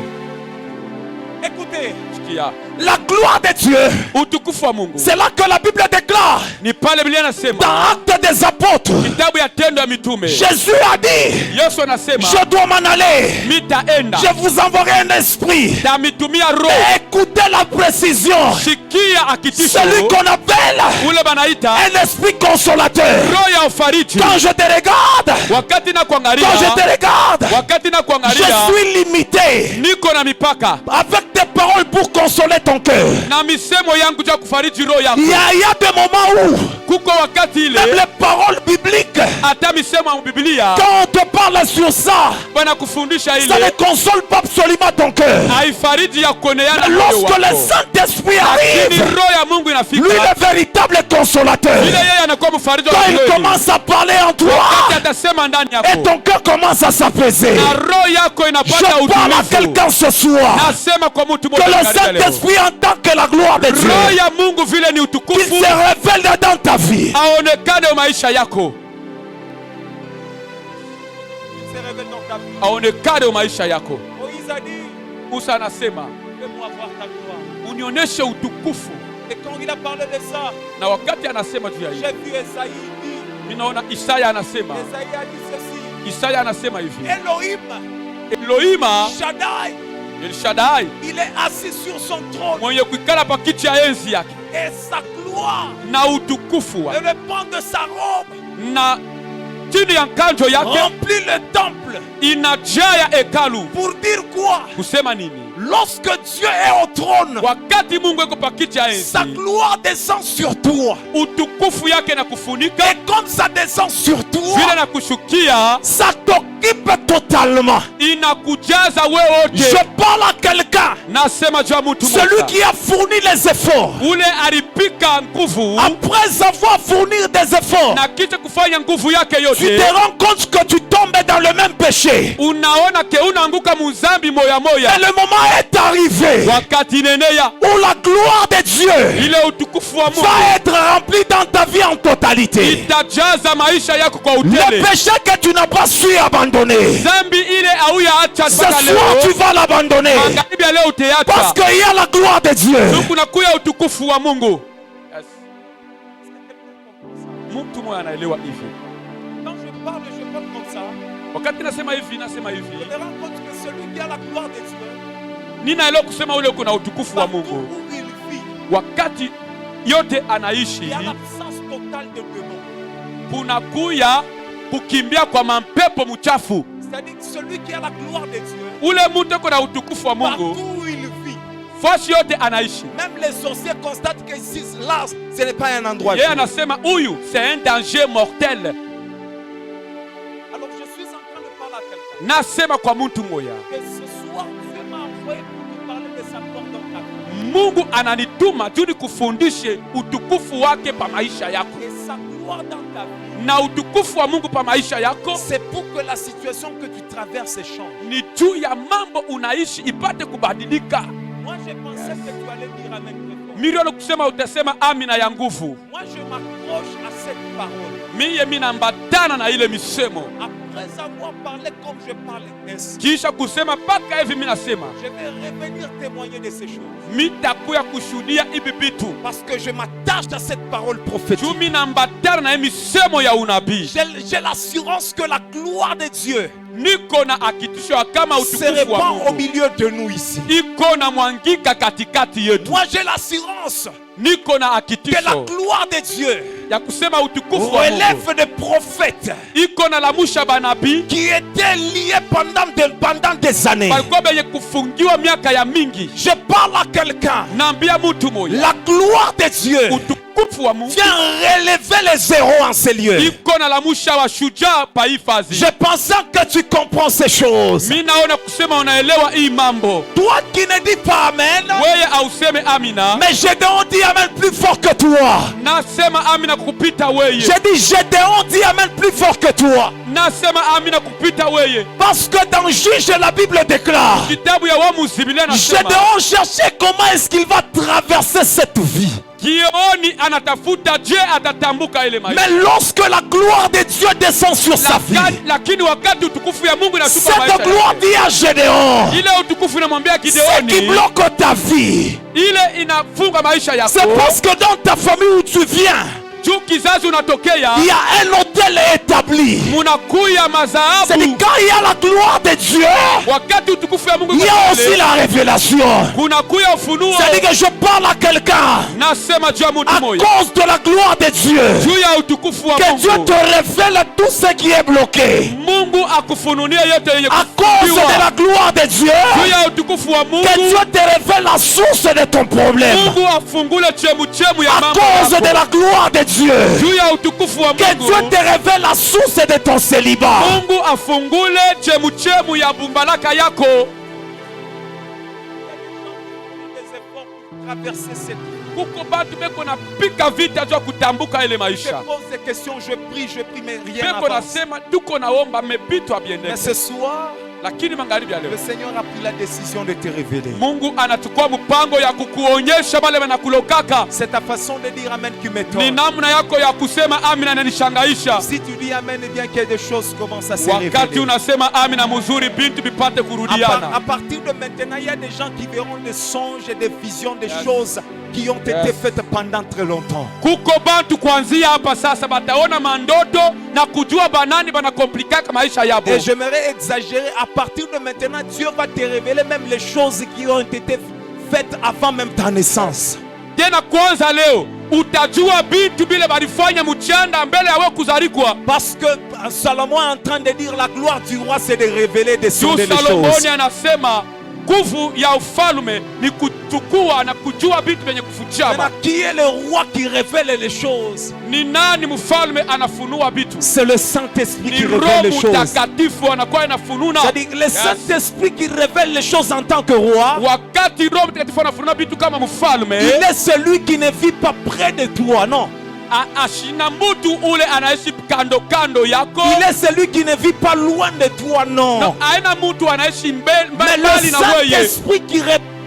Écoutez, Sikia. la gloire de Dieu, Utukufu wa Mungu. c'est là que la Bible déclare Ni pale Biblia inasema dans Actes des Apôtres. kitabu ya Tendo ya Mitume. Jésus a dit, Yesu anasema je dois m'en aller. mitaenda. Je vous enverrai un esprit. Tamitumia roho. Et écoutez la précision. Sikia akitisho. Celui qu'on appelle Ule banaita un esprit consolateur. roho ya ufariji. Quand je te regarde, Wakati na kuangalia. quand je te regarde, Wakati na je kuangalia. suis limité Niko na mipaka. avec tes paroles pour consoler ton cœur. Na misemo yangu ya kufariji roho yako. Il y a des moments où Kuko wakati ile même les paroles bibliques, hata misemo ya Biblia quand on te parle sur ça, bwana kufundisha ça ile ne console pas absolument ton cœur. haifariji ya kuoneana moyo Lorsque le wako. Saint-Esprit Lakini arrive, roho ya Mungu lui inafika. le véritable consolateur, Ile yeye anakuwa mfariji wa quand il kweli. commence à parler en toi, Wakati atasema ndani et yako. ton cœur commence à s'apaiser. Na roho yako Je inapata parle à utulivu. quelqu'un ce soir, Nasema kwa mtu que mmoja le katika leo. Saint-Esprit en tant que la gloire de Roho Dieu, ya Mungu vile ni qu'il utukufu se révèle dans ta vie. aonekane maisha yako. Il se révèle dans ta vie. Aonekane maisha yako. Moïse a dit, Musa anasema fais-moi voir ta gloire. unionyeshe utukufu. Et quand il a parlé de ça, Na wakati anasema juu ya j'ai hiyo, vu Esaïe dire, mimi naona Isaya anasema, Esaïe a dit ceci, Isaya anasema hivi, Elohim, Elohima Shaddai, El Shaddai il est assis sur son trône mwenye kuikala pa kiti ya enzi yake et sa gloire, na utukufu le wake pan de sa robe, na chini ya nkanjo yake remplit le temple. inajaa ya hekalu. Pour dire quoi? Kusema nini? Lorsque Dieu est au trône, Wakati Mungu yuko pa kiti ya sa enzi, gloire descend sur toi. utukufu yake na kufunika Et comme ça descend sur vile toi, na kushukia, ça t'occupe totalement. inakujaza wewe Je wote. parle à quelqu'un, Nasema juu ya mtu celui mmoja qui a fourni les efforts. ule alipika nguvu Après avoir fourni des efforts, na kisha kufanya nguvu yake tu yote, te rends compte que tu tombes dans le même péché. unaona ke unaanguka muzambi moya Et moya. le moment est arrivé Wakati nenea où la gloire de Dieu ile utukufu wa Mungu va être rempli dans ta vie en totalité. itajaza maisha yako kwa Le utele. péché que tu n'as pas su abandonner, Zambi ile hauya ce mpaka soir tu leo, vas l'abandonner. magharibi ya leo Parce utaacha. qu'il y a la gloire de Dieu. Kunakuya utukufu wa Mungu. Yes. Mtu mmoja anaelewa hivi. Quand je parle comme ça. Wakati nasema hivi, nasema hivi. Je me rends compte que celui qui a la gloire de Dieu, Ninaelewa kusema ule kuna utukufu wa partout Mungu. où il vit, Wakati yote il anaishi, y a l'absence totale de démons. kunakuya kukimbia kwa mampepo mchafu. C'est-à-dire que celui qui a la gloire de Dieu, Ule mtu kuna utukufu wa partout Mungu, où il vit, fasi yote anaishi. même les sorciers constatent que ici, là, ce n'est pas un endroit. Yeye anasema huyu c'est un danger mortel. Alors je suis en train de parler à quelqu'un. Nasema kwa mtu mmoja, Que ce soir, Dieu m'a envoyé pour nous parler de sa gloire dans ta vie. Mungu ananituma juu nikufundishe utukufu wake pa maisha yako. Et sa gloire dans ta vie, Na utukufu wa Mungu pa maisha yako c'est pour que la situation que tu traverses change. ni juu ya mambo unaishi ipate kubadilika. Moi, je pensais que tu allais dire Amen très fort. Milioni kusema utasema amina ya nguvu. Moi, je m'accroche à cette parole. Miye minambatana na ile misemo. Après avoir parlé comme je parlais ainsi, Kisha kusema paka hivi minasema. je vais revenir témoigner de ces choses. Mitakuya kushuhudia hivi vitu. Parce que je m'attache à cette parole prophétique. Juu minambatana na hii misemo ya unabii. J'ai l'assurance que la gloire de Dieu Niko na akitisho ya kama se utukufu wa répand au Mungu milieu de nous ici. iko na mwangika katikati yetu. Moi, j'ai l'assurance Niko na que la akitisho gloire de Dieu ya kusema utukufu wa Mungu relève des prophètes iko na lamusha banabii qui étaient liés pendant des années. balikuwa benye kufungiwa miaka ya mingi. Je parle à quelqu'un. Naambia mtu moja, La gloire de Dieu utukufu wa Mungu vient relever les héros en ces lieux. iko na lamusha washujaa pa hii fazi. Je pensais que tu comprends ces choses. Mimi naona kusema unaelewa hii mambo. Toi qui ne dis pas Amen, Wewe auseme amina, mais Gédéon dit Amen plus fort que toi. nasema amina kupita wewe. J'ai dit Gédéon dit Amen plus fort que toi. Nasema amina kupita wewe. Parce que dans Juge, la Bible déclare, Kitabu ya Waamuzi Biblia nasema Gédéon cherchait comment est-ce qu'il va traverser cette vie. Gideoni anatafuta je atatambuka ile maisha. Mais lorsque la gloire de Dieu descend sur sa vie, Lakini wakati utukufu ya Mungu inashuka maisha cette gloire yake, dit à Gédéon, ile utukufu inamwambia ce qui Gideoni, bloque ta vie, ile inafunga maisha c'est yako. parce que dans ta famille où tu viens, Juu kizazi unatokea il y a un hôtel établi. munakuya C'est-à-dire mazaabu. quand il y a la gloire de Dieu, Wakati utukufu ya Mungu il y iko a aussi mbele, la révélation. kunakuya ufunuo. C'est-à-dire que je parle à quelqu'un Nasema juu ya mtu à moja, cause de la gloire de Dieu. juu ya utukufu wa Que Dieu Mungu, te révèle tout ce qui est bloqué. Mungu akufununie yote yenye À cause de kufungiwa. la gloire de Dieu, Juu ya utukufu wa que Mungu, Dieu te révèle la source de ton problème. Mungu afungule chemu ya À mambo cause de yako. la gloire de Dieu, Juu ya utukufu wa que Dieu Mungu, te révèle la source de ton célibat. Mungu afungule chemu ya bumbalaka yako. Traverser cette vie. Kuko batu beko na pika vita juu ya kutambuka ile Je maisha. pose des questions, je prie, mais rien Beko n'avance. nasema tuko naomba mepitwa Mais biendeke. ce soir, Lakini magharibi ya le leo Seigneur a pris la décision de te révéler. Mungu anachukua mpango ya kukuonyesha bale wanakulokaka. C'est ta façon de dire Amen qui Ni m'étonne. namna yako ya kusema amina inanishangaisha. Si tu dis Amen, eh bien que des choses commencent à se Wakati révéler. unasema amina mzuri, bintu bipate À kurudiana. partir de maintenant, il y a des gens qui verront des songes et des visions, des choses qui ont été faites pendant très longtemps. Kuko bantu kuanzia hapa sasa bataona mandoto na kujua banani banakomplikaka maisha yabo. Et j'aimerais exagérer, à partir de maintenant, Dieu va te révéler même les choses qui ont été faites avant même ta naissance. Tena kwanza leo utajua bintu bile balifanya mchanda mbele yawe kuzarikwa. Parce que Salomon est en train de dire la gloire du roi, c'est de révéler des Juu choses. Salomoni anasema nguvu ya ufalme ni kuchukua na kujua vitu vyenye kufuchama. Maintenant, qui est le roi qui révèle les choses? Ni nani mfalme anafunua vitu? C'est le Saint-Esprit Ni qui révèle Roho les choses. Mtakatifu anakuwa anafununa. C'est-à-dire le Saint-Esprit qui révèle les choses en tant que roi. Wakati Roho Mtakatifu anafunua vitu kama mfalme, Il est celui qui ne vit pas près de toi, non. ashina mtu ule anaishi kando kando yako. Il est celui qui ne vit pas loin de toi, non. Na aina mtu anaishi Mais mbali le na wewe. Saint-Esprit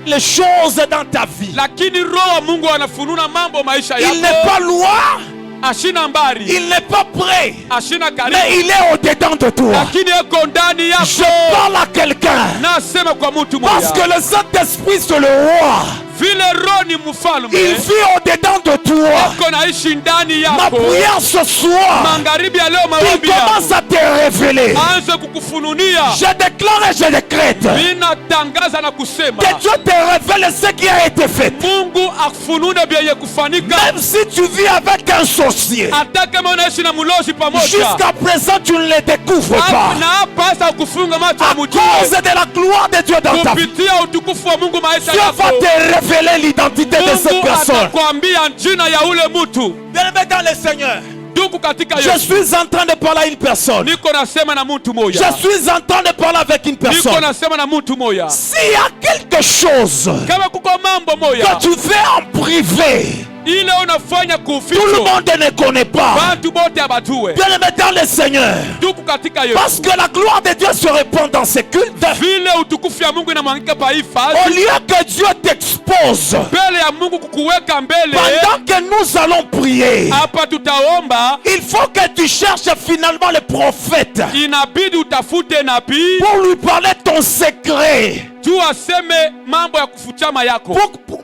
les choses dans ta vie. lakini roho wa Mungu anafununa mambo maisha yako. Il n'est pas loin, ashina mbari, il n'est pas près, ashina karibu, mais il est au-dedans de toi. lakini yuko ndani yako. Je parle à quelqu'un Nasema kwa mtu parce que mmoja, le Saint-Esprit c'est le roi. vile roho ni mfalme, Il vit au-dedans de toi. yuko naishi ndani Ma yako. prière ce soir, Magharibi ya leo il maombi commence yako à te révéler. aanze kukufununia. Je déclare et je décrète Ninatangaza na kusema que Dieu te révèle ce qui a été fait. Mungu akufunune vyenye kufanika. Même si tu vis avec un sorcier, Hata kama unaishi na mulozi pamoja, jusqu'à présent tu ne le découvres pas. na hapa sasa ukufunga macho À ya cause mjue de la gloire de Dieu dans ta vie, kupitia utukufu wa Mungu maisha Dieu va yako. te révéler l'identité de cette Mungu personne. atakwambia jina ya ule mtu. Bien-aimé dans le Seigneur, Ndugu katika je Yesu, suis en train de parler à une personne. niko nasema na mtu Je moja, suis en train de parler avec une niko personne. nasema na mtu moja. S'il y a quelque chose Kama kuko mambo moja que tu fais en privé, ile unafanya tout le kuficho, monde ne connaît pas. watu bote abatue. Bien-aimé dans le Seigneur, Ndugu katika Yesu, parce que la gloire de Dieu se répand dans ces cultes, vile utukufu ya Mungu inamwangika pa hii au fasi, lieu que Dieu t'expose, mbele ya Mungu kukuweka mbele. pendant que nous allons prier, Hapa tutaomba, il faut que tu cherches finalement le prophète inabidi utafute nabii pour lui parler ton secret, juu aseme mambo ya kufuchama yako,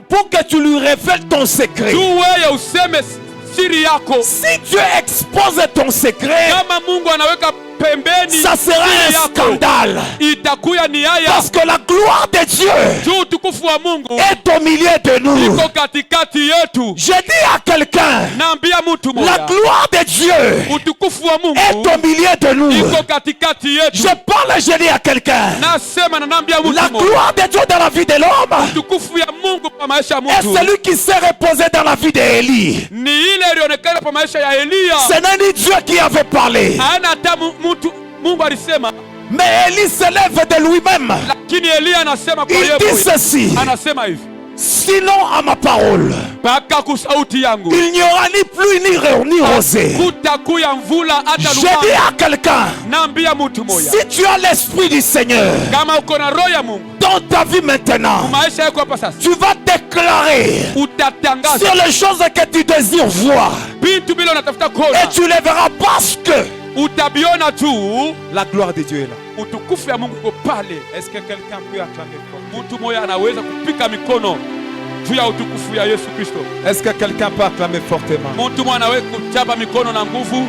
pour que tu lui révèles ton secret. juu wewe useme siri yako. Si Dieu expose ton secret, Kama Mungu anaweka pembeni ça sera siri un yako, scandale. itakuya ni haya, Parce que la gloire de Dieu juu utukufu wa Mungu est au milieu de nous. iko katikati yetu. Je dis à quelqu'un, Naambia mtu la moja, gloire de Dieu utukufu wa est Mungu au milieu de nous. iko katikati yetu. Je parle et je dis à quelqu'un, Nasema na naambia la mtu moja, gloire de Dieu dans la vie de l'homme utukufu ya Mungu kwa maisha ya est mtu celui qui s'est reposé dans la vie d'Élie. ni ile ilionekana kwa maisha ya Eliya. Ce n'est ni Dieu qui avait parlé, Hana hata mtu, Mungu alisema, mais Élie se lève de lui-même. lakini Eliya anasema kwa Il yeye dit mwenyewe. ceci, Anasema hivi, sinon à ma parole, mpaka kusauti yangu il n'y aura ni pluie ni rosée. kutakuya mvula hata Je dis lumanga. à quelqu'un, Naambia mtu moja, si tu as l'esprit du Seigneur kama uko na roho ya Mungu dans ta vie maintenant, maisha yako hapa sasa, tu vas déclarer utatangaza sur les choses que tu désires voir vitu bila unatafuta et kuona, tu les verras parce que utabiona tu. la gloire de Dieu est là. Utukufu ya Mungu uko pale. Est-ce que quelqu'un peut acclamer fort? Mtu moja anaweza kupika mikono juu ya utukufu ya Yesu Kristo. Est-ce que quelqu'un peut acclamer fortement? Mtu moja anaweza kuchapa mikono na nguvu.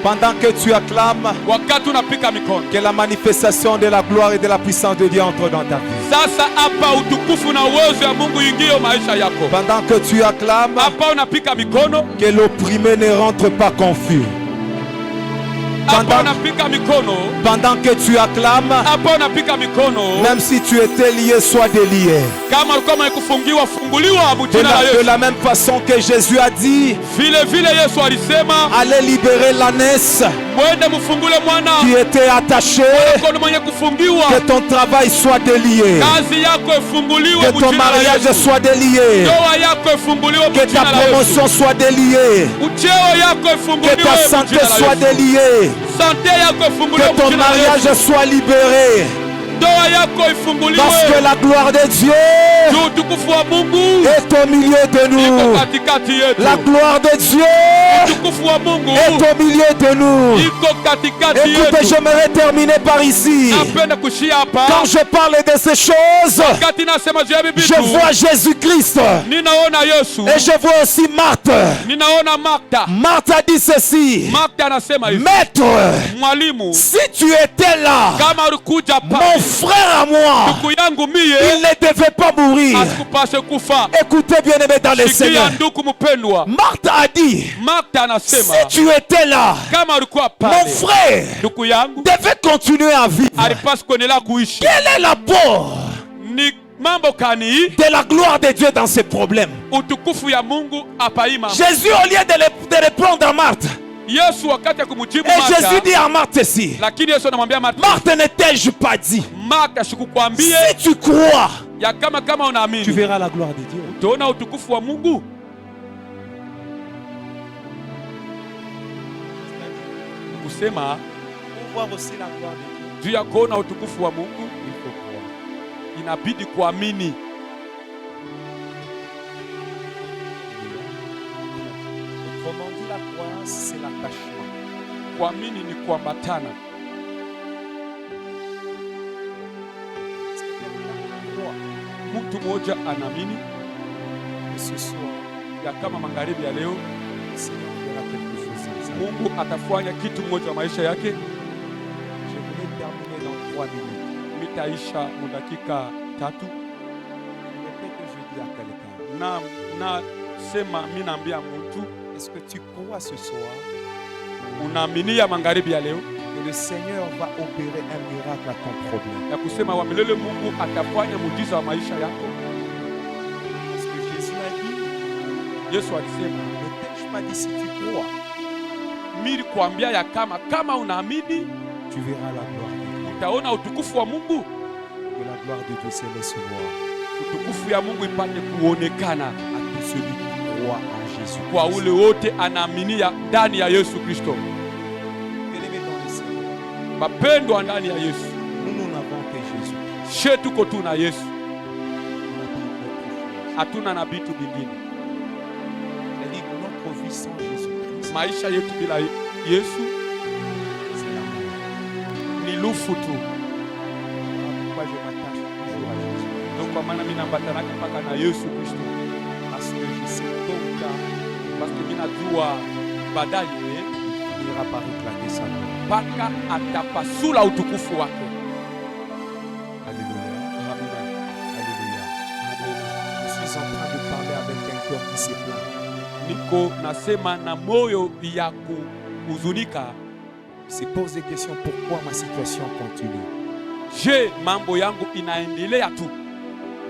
Pendant que tu acclames, Wakati unapika mikono, que la manifestation de la gloire et de la puissance de Dieu entre dans ta vie. sasa hapa utukufu na uwezo ya Mungu ingie maisha yako. Pendant que tu acclames, Hapa unapika mikono, que l'opprimé ne rentre pas confus. hapa unapika mikono, Pendant que tu acclames, hapa unapika mikono. même si tu étais lié, sois délié. Kama ulikuwa umekufungiwa, funguliwa De jina la de Yesu. la même façon que Jésus a dit, Vile vile Yesu alisema, allez libérer l'ânesse mwende mfungule mwana qui était attachée, mkono mwenye kufungiwa, que ton travail soit délié, kazi yako ifunguliwe que ton jina la mariage Yesu. soit délié, Ndoa yako ifunguliwe que ta jina la Yesu. promotion soit déliée, Ucheo yako que ifunguliwe ta santé jina la soit Yesu. déliée, Sante yako ifunguliwe que ton jina la Yesu. mariage soit libéré. Ndoa yako ifunguliwe. Parce que la gloire de Dieu Juu utukufu wa Mungu est au milieu de iko nous. katikati yetu. La gloire de Dieu Utukufu wa Mungu est au milieu de nous. iko katikati Écoutez, yetu. j'aimerais terminer par ici. Napenda kushia hapa. Quand je parle de ces choses, Wakati nasema juu ya bibi je tu, vois Jésus-Christ ninaona Yesu, et je vois aussi Marthe. ninaona Martha. Marthe a dit ceci, Martha anasema hivi, Maître, mwalimu, si tu étais là, kama ulikuja mon pale, frère à moi, ndugu yangu il mie ne devait pas mourir. asikupashe kufa. Écoutez, bien-aimé dans le Seigneur, Sikia ndugu mpendwa, Marthe a dit, Martha anasema si tu étais là, kama ulikuwa mon pale, frère ndugu yangu devait continuer à vivre. alipaswa kuendelea kuishi. Quel est l'apport Ni mambo kani de la gloire de Dieu dans ces problèmes? utukufu ya Mungu hapa hii mambo. Jésus, au lieu de répondre à Marthe, Yesu wakati ya kumjibu et Jésus Martha, dit à Marthe ceci, lakini Yesu anamwambia Martha, Marthe, ne t'ai-je pas dit, Martha, sikukwambie si tu crois, ya kama tu unaamini verras la gloire de Dieu. utaona utukufu wa Mungu. Kusema Pour voir aussi la gloire de Dieu, juu ya kuona utukufu wa Mungu il faut croire. inabidi kuamini. Autrement dit, la croyance, c'est l'attachement. Kuamini ni kuambatana. Est-ce que quelqu'un croit Mtu mmoja anaamini que ce soir, ya kama magharibi ya leo le Seigneur fera quelque chose dans sa vie? Mungu atafanya kitu mmoja wa maisha yake. Je voulais terminer dans 3 minutes. Mitaisha mu dakika 3. Le fait que je dis à quelqu'un, Na sema mimi naambia mtu, est-ce que tu crois ce soir unaamini ya magharibi ya leo que le Seigneur va opérer un miracle à ton problème? ya kusema wa milele Mungu atafanya muujiza wa maisha yako? Parce que Jésus a dit, Yesu alisema, ne t'ai-je pas dit si tu crois, mimi kuambia ya kama unaamini tu verras la gloire de Dieu. utaona utukufu wa Mungu. Que la gloire de Dieu se laisse voir Utukufu ya Mungu ipate kuonekana à tout celui qui croit en Jésus. kwa ule wote anaaminia ndani ya Yesu Kristo. Bien-aimés dans le Seigneur, Mapendwa ndani ya Yesu, nous n'avons que Jésus. she tuko tu na Yesu, Nous n'avons pas autre chose. hatuna na vitu vingine. C'est-à-dire que notre vie sans Jésus-Christ, Maisha yetu bila Yesu c'est la mort. ni lufu tu. Voilà pourquoi je m'attache toujours à Jésus. Ndio kwa maana mimi nambatanaka mpaka na Yesu Kristo, Parce que je sais tôt ou tard, basi mimi najua baadaye il finira par éclater sa gloire. mpaka atapasula utukufu wake. Alléluia. Amina. Alléluia. Je suis en train de parler avec un cœur qui se plaint. Niko nasema na moyo ya kuhuzunika. Il se pose des questions, pourquoi ma situation continue? Je, mambo yangu inaendelea tu.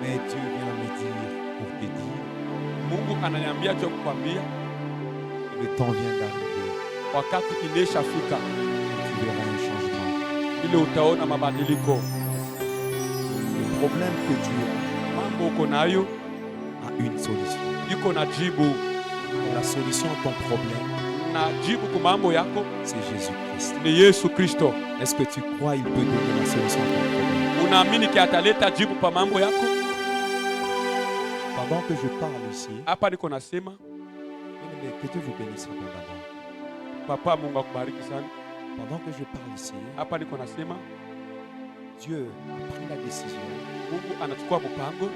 Mais Dieu vient me dire, pour te dire, Mungu ananiambia je kukwambia le temps vient d'arriver. wakati imeshafika, Tu verras un changement. ile utaona mabadiliko. Le problème que tu Mambo uko nayo as a une solution. iko na jibu, Et la solution à ton problème, na jibu kwa mambo yako c'est Jésus-Christ. ni Yesu Kristo. Est-ce que tu crois qu'il peut donner la solution à ton problème? Unaamini ki ataleta jibu pa mambo yako? Pendant que je parle ici, Hapa niko nasema, bien-aimés, que Dieu vous bénisse abondamment. Papa Mungu akubariki sana. Pendant que je parle ici, Hapa niko nasema Dieu a pris la décision Mungu anachukua mpango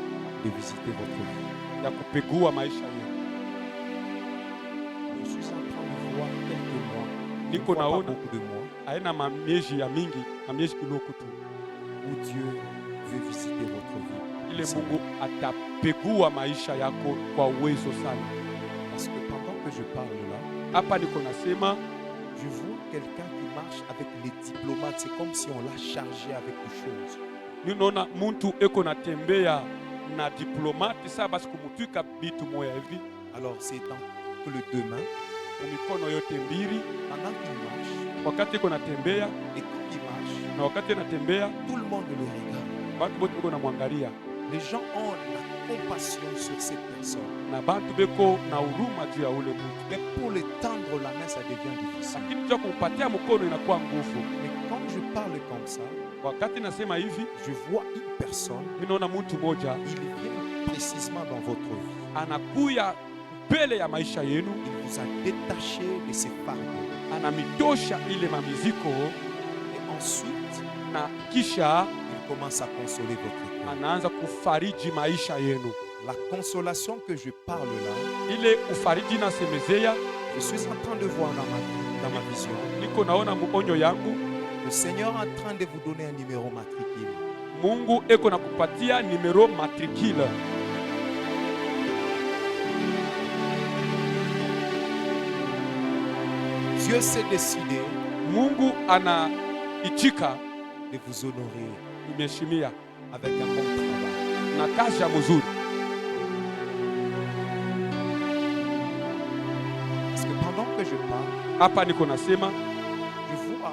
de visiter votre vie. ya kupegua maisha yetu. Je suis en train de voir quelques mois, je ne Niko vois pas naona beaucoup de mois, haina mamieji ya mingi na miezi kidogo tu, où Dieu veut visiter votre vie. ile Mungu atapegua maisha yako kwa uwezo sana. Parce que pendant que je parle là, Hapa niko nasema je vois quelqu'un qui marche avec les diplomates. C'est comme si on l'a chargé avec des choses. ninaona muntu eko natembea na diplomati saa basi kumutwika bitu moya hivi Alors c'est dans que le demain, mikono yote mbili, pendant qu'il marche, wakati eko natembea et quand il marche, na wakati anatembea tout le monde le regarde. bantu bote beko namwangalia Les gens ont la compassion sur cette personne. na bantu beko na huruma juu ya ule mtu, Mais pour le tendre la main, ça devient difficile. lakini juu ya kumpatia mkono inakuwa nguvu. Mais quand je parle comme ça, Wakati nasema hivi, je vois une personne, ninaona mtu moja il vient précisément dans votre vie. anakuya mbele ya maisha yenu, Il vous a détaché de ses fardeaux. anamitosha ile mamiziko Et ensuite, na kisha il commence à consoler votre cœur. anaanza kufariji maisha yenu. La consolation que je parle là, Ile ufariji nasemezea, je suis en train de voir dans ma vision, niko naona muonyo yangu, le Seigneur est en train de vous donner un numéro matricule. Mungu eko na kupatia numero matricule. Dieu s'est décidé Mungu anaitika de vous honorer imeshimia avec un bon travail. na kazi ya mzuri. Parce que pendant que je parle, Hapa niko nasema je vois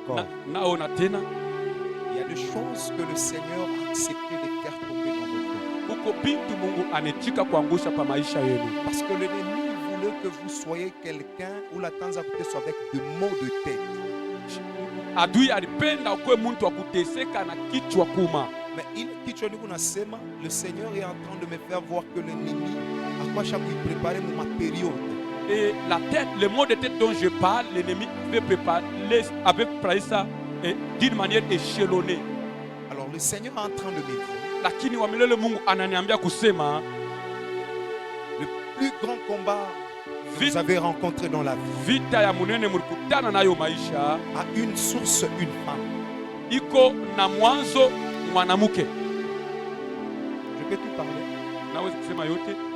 encore, naona tena il y a des choses que le Seigneur a accepté de faire tomber dans votre vie. kuko bintu Mungu anetika kuangusha pa maisha yenu, Parce que l'ennemi voulait que vous soyez quelqu'un où la temps à côté soit avec des maux de tête. adui alipenda ukuwe mtu wa kuteseka na kichwa kuma. Mais le Seigneur est en train de me faire voir que l'ennemi, à quoi chaque fois il préparait ma période. Et la tête, le mot de tête dont je parle, l'ennemi avait préparé ça d'une manière échelonnée. Alors le Seigneur est en train de me dire, Lakini wa milele Mungu ananiambia kusema, le plus grand combat que vous avez rencontré dans la vie vita ya munene mlikutana nayo maisha a une source, une femme. iko na mwanzo mwanamke. Je peux tout parler. Naweza kusema yote.